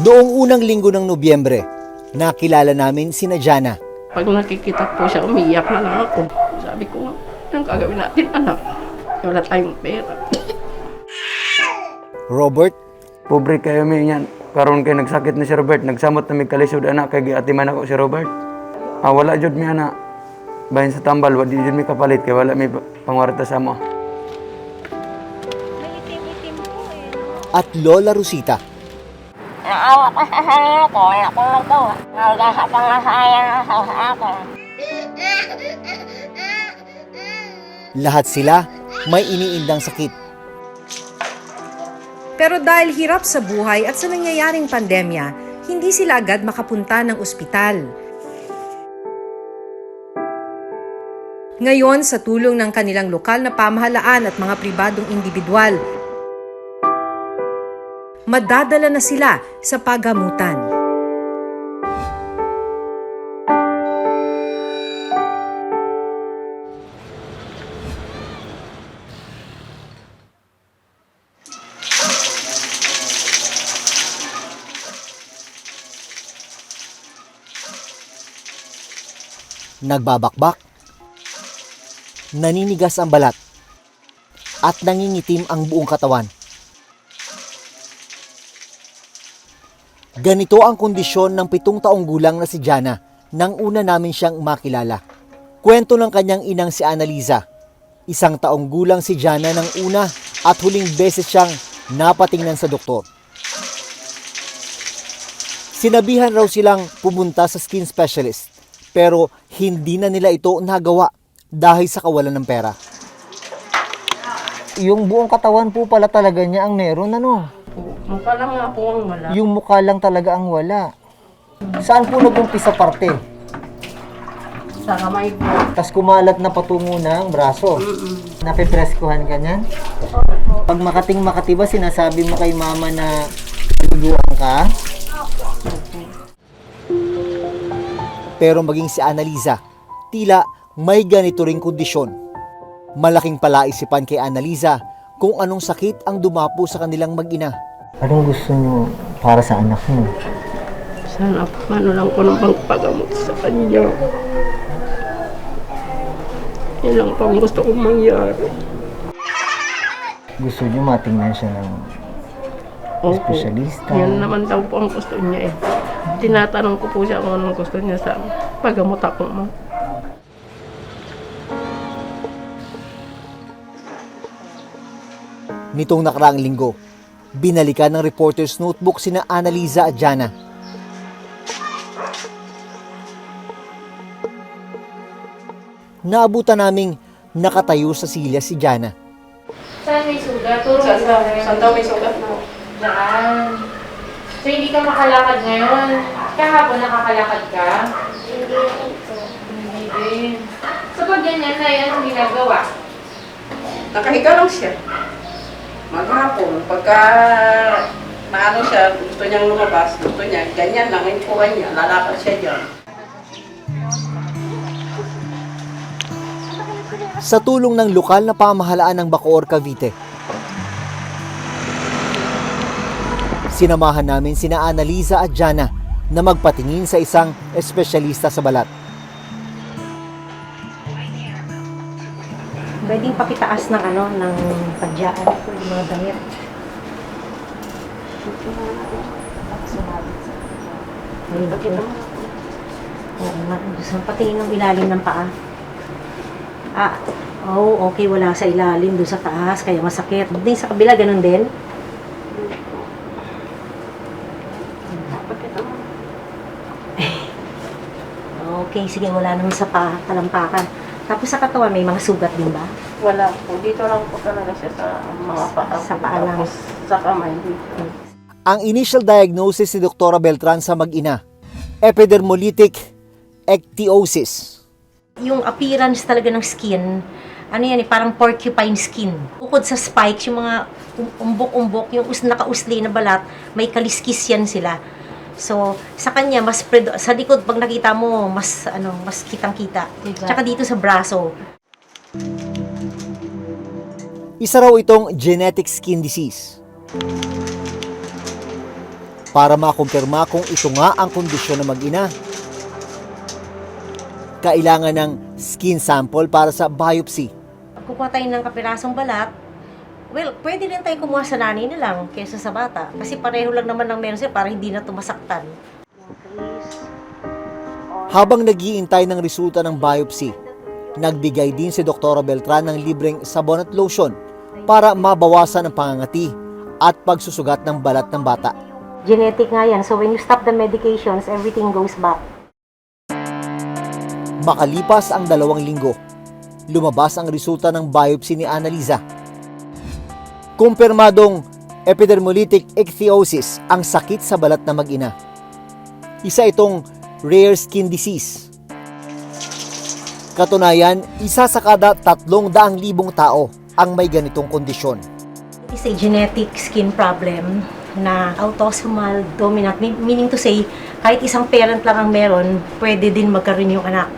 Noong unang linggo ng Nobyembre, nakilala namin sina Jana. Pag nakikita po siya, umiiyak na lang ako. Sabi ko, anong gagawin natin, anak? Wala tayong pera. Robert, Pobre kayo may yan. Karon kay nagsakit na si Robert, nagsamot na may kalisod anak kay giatiman ako si Robert. Wala jud mi anak. Bahin sa tambal, wala jud mi kapalit kay wala may pangwarta sa mo. at Lola Rosita. Naawa ko sa sarili ko, wala akong magawa. Hanggang sa pangasaya na sa akin. Lahat sila may iniindang sakit. Pero dahil hirap sa buhay at sa nangyayaring pandemya, hindi sila agad makapunta ng ospital. Ngayon, sa tulong ng kanilang lokal na pamahalaan at mga pribadong individual, madadala na sila sa paggamutan. Nagbabakbak, naninigas ang balat, at nangingitim ang buong katawan. Ganito ang kondisyon ng 7 taong gulang na si Jana nang una namin siyang makilala. Kwento ng kanyang inang si Annaliza. 1 taong gulang si Jana nang una at huling beses siyang napatingnan sa doktor. Sinabihan raw silang pumunta sa skin specialist, pero hindi na nila ito nagawa dahil sa kawalan ng pera. Yung buong katawan po pala talaga niya ang meron, ano? Mukha lang nga po ang wala. Yung mukha lang talaga ang wala. Saan po nag-umpisa parte? Sa kamay po. Tapos kumalat na patungo ng braso. Napipreskuhan ka niyan? Pag Makati ba sinasabi mo kay mama na naluluan ka? Pero maging si Annaliza, tila may ganito ring kondisyon. Malaking palaisipan kay Annaliza kung anong sakit ang dumapo sa kanilang mag-ina. Anong gusto niyo para sa anak mo? Sana po, ano lang po ng pagpagamot sa kanya. Yan lang po ang gusto kong mangyari. Gusto niyo matingnan siya ng Opo. espesyalista? Yan naman daw po ang gusto niya eh. Tinatanong ko po siya kung anong gusto niya sa paggamot ako mo. Nitong nakaraang linggo, binalikan ng reporter's notebook sina Annaliza at Jana. Naabutan naming nakatayo sa silya si Jana. Saan may sugat? Turo mo sa akin. Saan daw may sugat mo? Diyan. So, hindi ka makalakad ngayon. Kahapon nakakalakad ka? Hindi din. So, pag ganyan na yan, ang ginagawa. Nakahiga lang siya. Maghapon, pagka maano siya, gusto niyang lumabas, gusto niya, ganyan lang, yung kuha niya, lalakad siya dyan. Sa tulong ng lokal na pamahalaan ng Bacoor, Cavite, sinamahan namin sina Annaliza at Jana na magpatingin sa isang espesyalista sa balat. Pwedeng pakitaas ng ng padyaan ko, yung mga damit. Oo nga, gusto patingin ng ilalim ng paa. Okay, wala sa ilalim, doon sa taas, kaya masakit. Din sa kabila, ganun din. Okay, sige, wala naman sa paa, talampakan. Tapos sa katawan, may mga sugat din ba? Wala po, dito lang po talaga siya sa mga paa. Sa paa lang. Tapos sa kamay dito. Ang initial diagnosis ni Dr. Beltran sa mag-ina, epidermolytic ectasiosis. Yung appearance talaga ng skin, parang porcupine skin. Bukod sa spikes, yung mga umbok-umbok, yung nakausli na balat, may kaliskis yan sila. So, sa kanya, sa likod, pag nakita mo, mas kitang-kita. Diba? Tsaka dito sa braso. Isa raw itong genetic skin disease. para makumpirma kung ito nga ang kondisyon ng mag-ina. Kailangan ng skin sample para sa biopsy. Kukuha tayo ng kapirasong balat, well, pwede rin tayo kumuha sa nanay na lang kaysa sa bata. Kasi pareho lang naman ng meron sila para hindi na tumasaktan. Habang nag-iintay ng resulta ng biopsy, nagbigay din si Dr. Beltran ng libreng sabon at lotion para mabawasan ang pangangati at pagsusugat ng balat ng bata. Genetic nga yan, so when you stop the medications, everything goes back. Makalipas ang 2 linggo, lumabas ang resulta ng biopsy ni Annaliza. Kumpirmadong epidermolytic ichthyosis ang sakit sa balat na mag-ina. Isa itong rare skin disease. Katunayan, isa sa kada 300,000 tao ang may ganitong kondisyon. It is a genetic skin problem na autosomal dominant, meaning to say, kahit isang parent lang ang meron, pwede din magkaroon yung anak.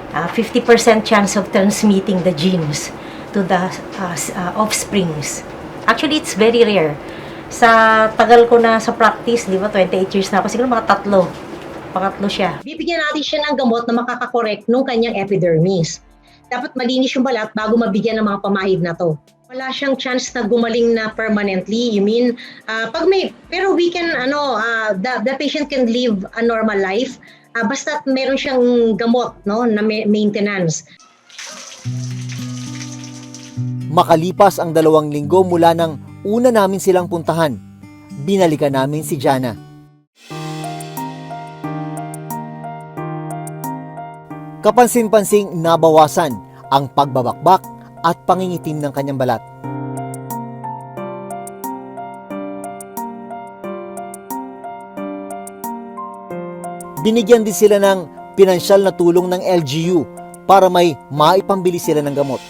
50% chance of transmitting the genes to the offsprings. Actually, it's very rare. Sa tagal ko na sa practice, di ba, 28 years na ako, siguro mga 3. Pangatlo siya. Bibigyan natin siya ng gamot na makakakorek ng kanyang epidermis. Dapat malinis yung balat bago mabigyan ng mga pamahid na to. Wala siyang chance na gumaling na permanently. You mean, pero we can, the patient can live a normal life basta meron siyang gamot, no, na maintenance. Makalipas ang 2 linggo mula nang una namin silang puntahan, binalikan namin si Jana. Kapansin-pansing nabawasan ang pagbabakbak at pangingitim ng kanyang balat. Binigyan din sila ng pinansyal na tulong ng LGU para may maipambili sila ng gamot.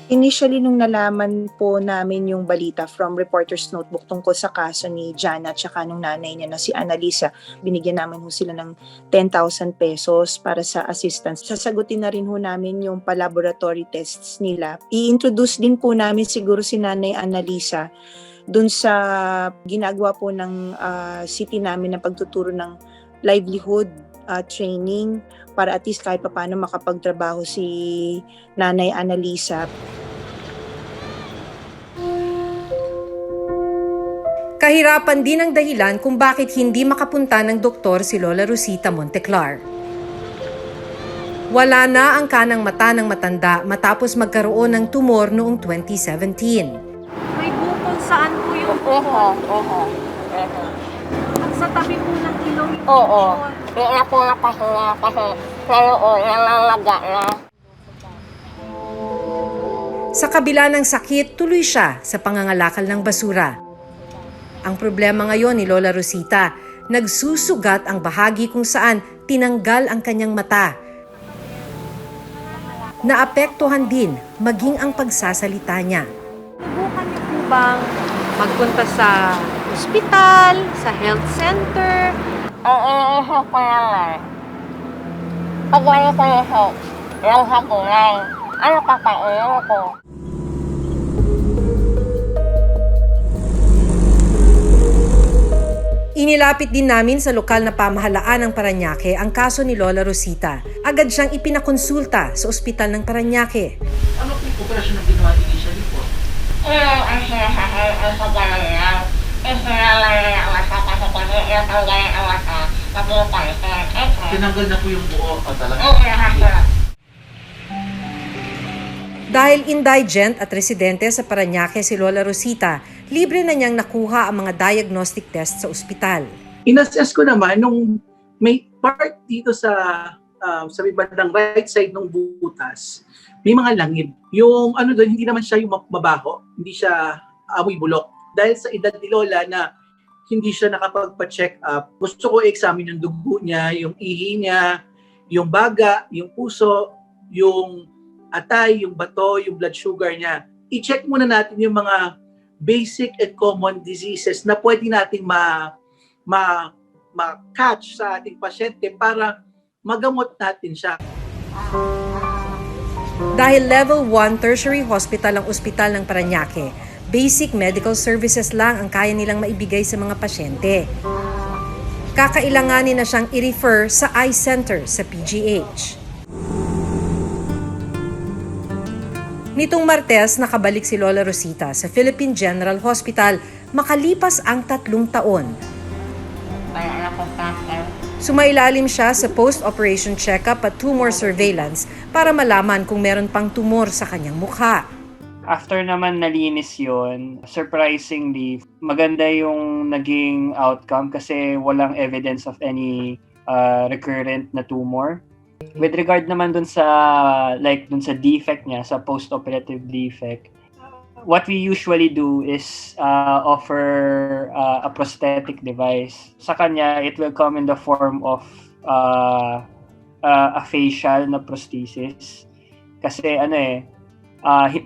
Initially, nung nalaman po namin yung balita from Reporter's Notebook tungkol sa kaso ni Jana at saka nung nanay niya na si Annalisa, binigyan namin ho sila ng 10,000 pesos para sa assistance. Sasagutin na rin ho namin yung pa-laboratory tests nila. I-introduce din po namin siguro si Nanay Annalisa dun sa ginagawa po ng city namin na pagtuturo ng livelihood training para at least kahit paano makapagtrabaho si Nanay Annalisa. Kahirapan din ang dahilan kung bakit hindi makapunta ng doktor si Lola Rosita Monteclar. Wala na ang kanang mata ng matanda matapos magkaroon ng tumor noong 2017. May bukol saan po yung bukol? Sa tabi po ng ilong yung Oo. Hindi na po nakahinga kasi ngayon nangangaga na. Sa kabila ng sakit, tuloy siya sa pangangalakal ng basura. Ang problema ngayon ni Lola Rosita, nagsusugat ang bahagi kung saan tinanggal ang kanyang mata. Naapektuhan din maging ang pagsasalita niya. Subukan niyo po bang magpunta sa ospital, sa health center? Ang iniisip ko naman, pag wala ko nisip, lang sa kulay, ano kakainin ko? Inilapit din namin sa lokal na pamahalaan ng Parañaque ang kaso ni Lola Rosita. Agad siyang ipinakonsulta sa ospital ng Parañaque. Ano po yung operasyon na ginawa initially po? Ang sinasabi ay sa ganun lang. Sinalaman na ang mata kasi natanggalan ang mata, naging cancer. Tinanggal na po yung buo talaga? Nakasura. Dahil indigent at residente sa Parañaque si Lola Rosita, libre na niyang nakuha ang mga diagnostic test sa ospital. In-assess ko naman, nung may part dito sa bandang right side ng butas, may mga langib. Yung ano doon, hindi naman siya yung mabaho, hindi siya amoy bulok. Dahil sa edad ni Lola na hindi siya nakapagpa-check up, gusto ko i-examine yung dugo niya, yung ihi niya, yung baga, yung puso, yung atay, yung bato, yung blood sugar niya. I-check muna natin yung mga basic and common diseases na pwede nating ma-catch sa ating pasyente para magamot natin siya. Dahil level 1 tertiary hospital ang ospital ng Parañaque, basic medical services lang ang kaya nilang maibigay sa mga pasyente. kakailanganin na siyang i-refer sa eye center sa PGH. Nitong Martes, nakabalik si Lola Rosita sa Philippine General Hospital makalipas ang 3 taon. Wala na akong cancer. Sumailalim siya sa post-operation check-up at tumor surveillance para malaman kung meron pang tumor sa kanyang mukha. After naman nalinis yon, surprisingly, maganda yung naging outcome kasi walang evidence of any recurrent na tumor. With regard naman dun sa defect niya, sa post-operative defect, what we usually do is offer a prosthetic device. Sa kanya, it will come in the form of a facial na prosthesis. Kasi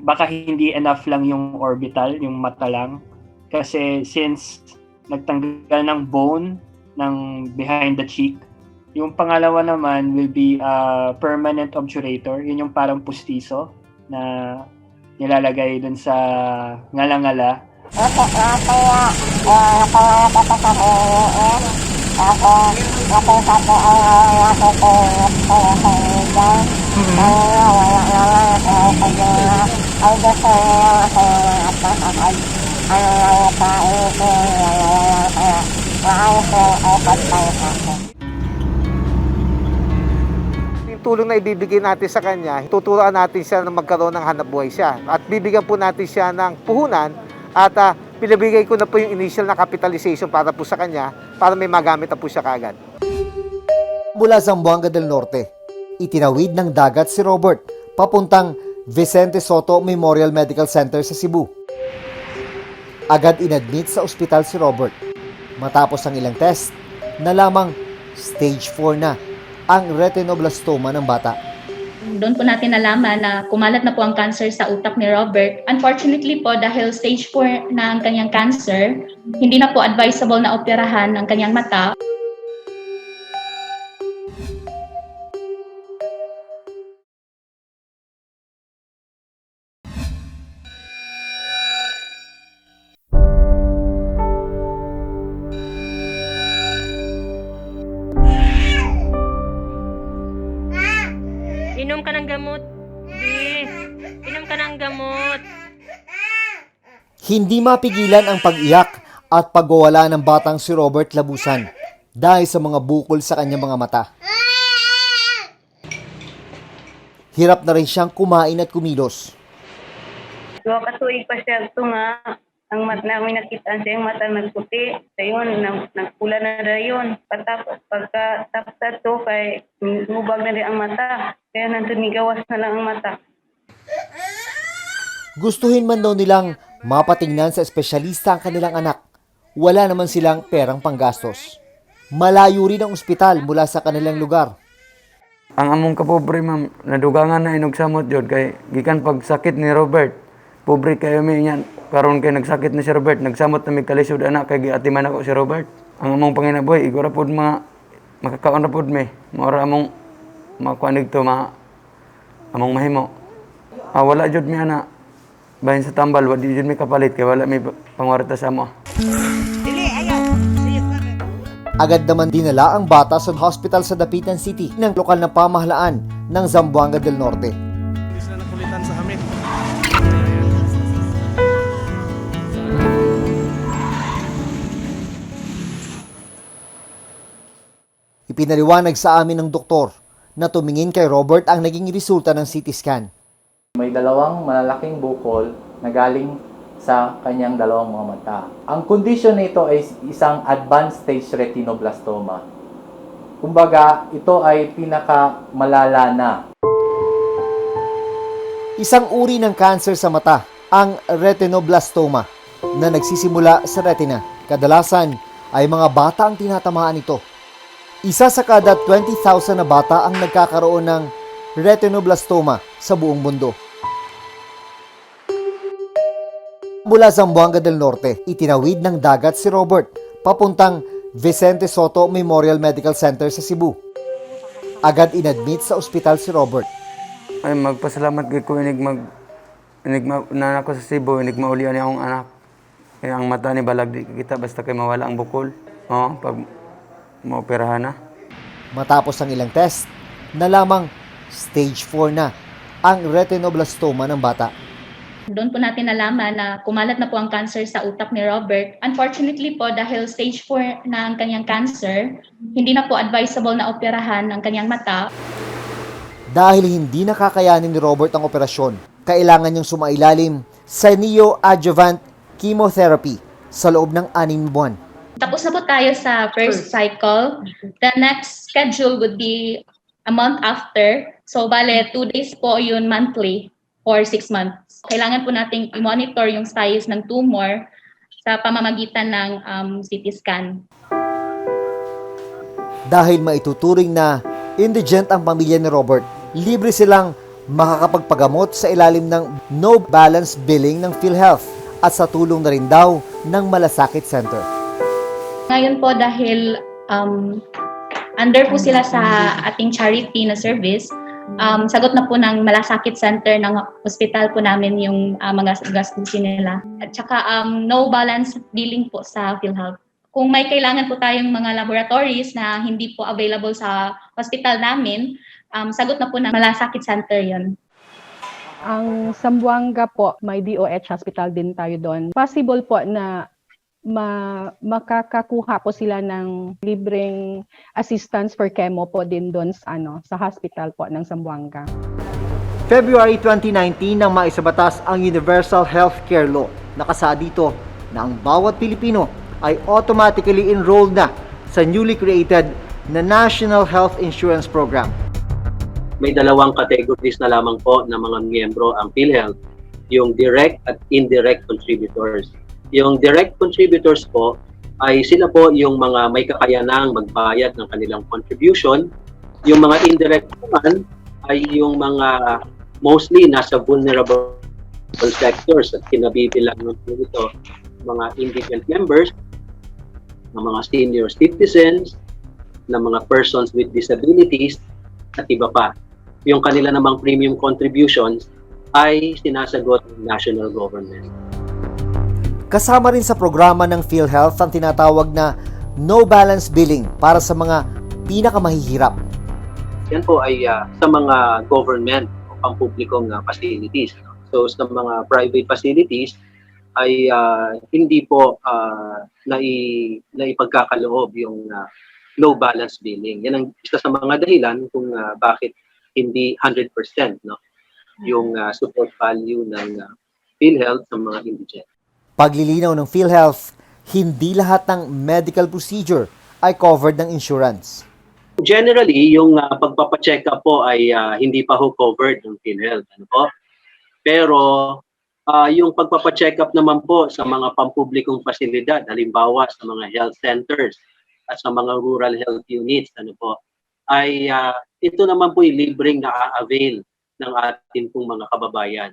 baka hindi enough lang yung orbital, yung mata lang. Kasi since nagtanggal ng bone ng behind the cheek, yung pangalawa naman will be a permanent obturator. Yun yung parang pustiso na nilalagay dun sa ngala-ngala. Yung tulong na ibibigay natin sa kanya, tuturuan natin siya na magkaroon ng hanapbuhay siya. At bibigyan po natin siya ng puhunan at pinabigay ko na po yung initial na capitalization para po sa kanya para may magamit na po siya kaagad. Mula Zamboanga del Norte, itinawid ng dagat si Robert papuntang Vicente Soto Memorial Medical Center sa Cebu. Agad inadmit sa ospital si Robert. Matapos ang ilang test, nalamang stage 4 na ang retinoblastoma ng bata. Doon po natin nalaman na kumalat na po ang cancer sa utak ni Robert. Unfortunately po, dahil stage 4 na ang kanyang cancer, hindi na po advisable na operahan ang kanyang mata. Inom ka ng gamot. Di. Inom ka ng gamot. Hindi mapigilan ang pag-iyak at pagwawala ng batang si Robert Labusan dahil sa mga bukol sa kanyang mga mata. Hirap na rin siyang kumain at kumilos. So, katuig pa siya ito nga, ang mata namin nakita siya, yung mata nagputi. Ayun, nagpula na rin yun. Pagkatapos ito, kay mubag na rin ang mata. Kaya nantumigawas na lang ang mata. Gustuhin man daw nilang mapatingnan sa espesyalista ang kanilang anak. Wala naman silang perang panggastos. Malayo rin ang ospital mula sa kanilang lugar. Ang among kapobre, ma'am, nadugangan na inugsamot yun kay gikan pagsakit ni Robert. Pobre kayo may yan. Karon kay nagsakit na si Robert, nagsamot na may kalisod anak kay giatiman ako si Robert. Ang among panginabuhi, igura pod mga makakaon na pod me. Maura among makuanig to among mahimo. Wala jud mi ana. Bahin sa tambal, wadi jud mi kapalit kay wala mi pangwarta sa amo. Agad naman dinala ang bata sa hospital sa Dapitan City ng lokal na pamahalaan ng Zamboanga del Norte. Sila nakulitan sa hamid. Ipinaliwanag sa amin ng doktor na tumingin kay Robert ang naging resulta ng CT scan. May dalawang malalaking bukol na galing sa kanyang dalawang mga mata. Ang kondisyon nito ay isang advanced stage retinoblastoma. Kumbaga, ito ay pinakamalala na. Isang uri ng cancer sa mata, ang retinoblastoma, na nagsisimula sa retina. Kadalasan ay mga bata ang tinatamaan nito. Isa sa kada 20,000 na bata ang nagkakaroon ng retinoblastoma sa buong mundo. Mula Zamboanga del Norte, itinawid ng dagat si Robert papuntang Vicente Soto Memorial Medical Center sa Cebu. Agad inadmit sa ospital si Robert. Ay magpasalamat kay ko inig na ako sa Cebu, inig maulian niya akong anak. Kaya ang mata ni balag di kita basta kay mawala ang bukol. Pag maoperahan na. Matapos ang ilang test, nalamang stage 4 na ang retinoblastoma ng bata. Doon po natin nalaman na kumalat na po ang cancer sa utak ni Robert. Unfortunately po, dahil stage 4 na ang kanyang cancer, hindi na po advisable na operahan ang kanyang mata. Dahil hindi nakakayanin ni Robert ang operasyon, kailangan niyang sumailalim sa neoadjuvant chemotherapy sa loob ng 6 buwan. Tapos na po tayo sa first cycle. The next schedule would be a month after. So, bale, 2 days po yun monthly for 6 months. Kailangan po nating i-monitor yung size ng tumor sa pamamagitan ng CT scan. Dahil maituturing na indigent ang pamilya ni Robert, libre silang makakapagpagamot sa ilalim ng no balance billing ng PhilHealth at sa tulong na rin daw ng Malasakit Center. Ngayon po dahil under po sila sa ating charity na service, sagot na po ng Malasakit Center ng hospital po namin yung mga gastusin nila. At saka no balance billing po sa PhilHealth. Kung may kailangan po tayong mga laboratories na hindi po available sa hospital namin, sagot na po ng Malasakit Center yon. Ang Zamboanga po, may DOH hospital din tayo doon. Possible po na makakakuha po sila ng libreng assistance for chemo po din doon sa hospital po ng Zamboanga. February 2019 nang maisabatas ang Universal Healthcare Law. Nakasa dito na ang bawat Pilipino ay automatically enrolled na sa newly created na National Health Insurance Program. May dalawang categories na lamang po ng mga miyembro ang PhilHealth, yung direct at indirect contributors. Yung direct contributors po ay sila po yung mga may kakayanang magbayad ng kanilang contribution. Yung mga indirect naman ay yung mga mostly nasa vulnerable sectors at kinabibilang nito mga indigent members, ng mga senior citizens, ng mga persons with disabilities at iba pa. Yung kanila namang premium contributions ay sinasagot ng national government. Kasama rin sa programa ng PhilHealth ang tinatawag na no balance billing para sa mga pinakamahihirap. Yan po ay sa mga government o pampublikong facilities. So sa mga private facilities ay hindi po naipagkakaloob yung low balance billing. Yan ang isa sa mga dahilan kung bakit hindi 100% yung support value ng PhilHealth sa mga indigent. Paglilinaw ng PhilHealth, hindi lahat ng medical procedure ay covered ng insurance. Generally, yung pagpapacheck up po ay hindi pa ho covered ng PhilHealth. Ano po? Pero yung pagpapacheck up naman po sa mga pampublikong pasilidad, halimbawa sa mga health centers at sa mga rural health units, ano po, ay ito naman po yung libreng na-avail ng ating pong mga kababayan.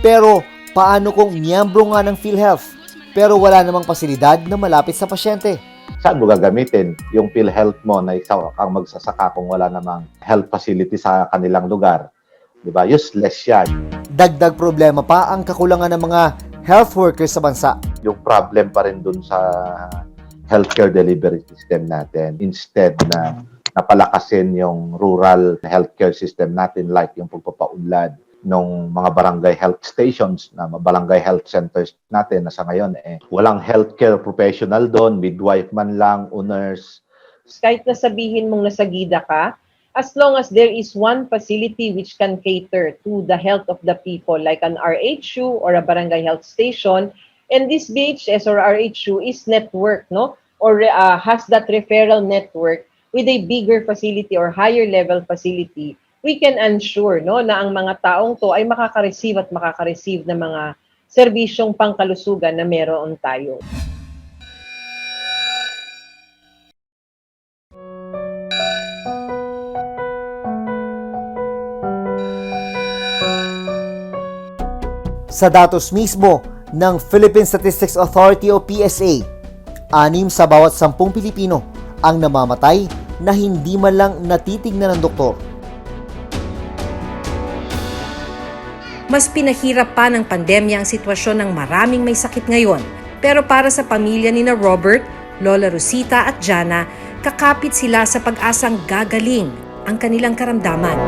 Pero paano kung miyembro nga ng PhilHealth pero wala namang pasilidad na malapit sa pasyente? Saan mo gagamitin yung PhilHealth mo na ikaw ang magsasaka kung wala namang health facility sa kanilang lugar? Diba? Useless yan. Dagdag problema pa ang kakulangan ng mga health workers sa bansa. Yung problem pa rin dun sa healthcare delivery system natin. Instead na napalakasin yung rural healthcare system natin like yung pagpapaunlad ng mga barangay health stations, na barangay health centers natin na sa ngayon walang healthcare professional doon, midwife man lang, o nurse. Kahit na sabihin mong nasa gida ka, as long as there is one facility which can cater to the health of the people like an RHU or a barangay health station, and this BHS or RHU is network, no? Or has that referral network with a bigger facility or higher level facility, we can ensure na ang mga taong to ay makaka-receive ng mga serbisyong pangkalusugan na meron tayo. Sa datos mismo ng Philippine Statistics Authority o PSA, 6 sa bawat 10 Pilipino ang namamatay na hindi man lang natitignan ng doktor. Mas pinahirap pa ng pandemya ang sitwasyon ng maraming may sakit ngayon. Pero para sa pamilya ni na Robert, Lola Rosita at Jana, kakapit sila sa pag-asang gagaling ang kanilang karamdaman.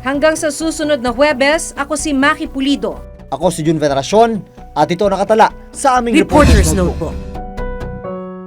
Hanggang sa susunod na Huwebes, ako si Maki Pulido. Ako si Jun Veneracion at ito nakatala sa aming Reporter's Notebook.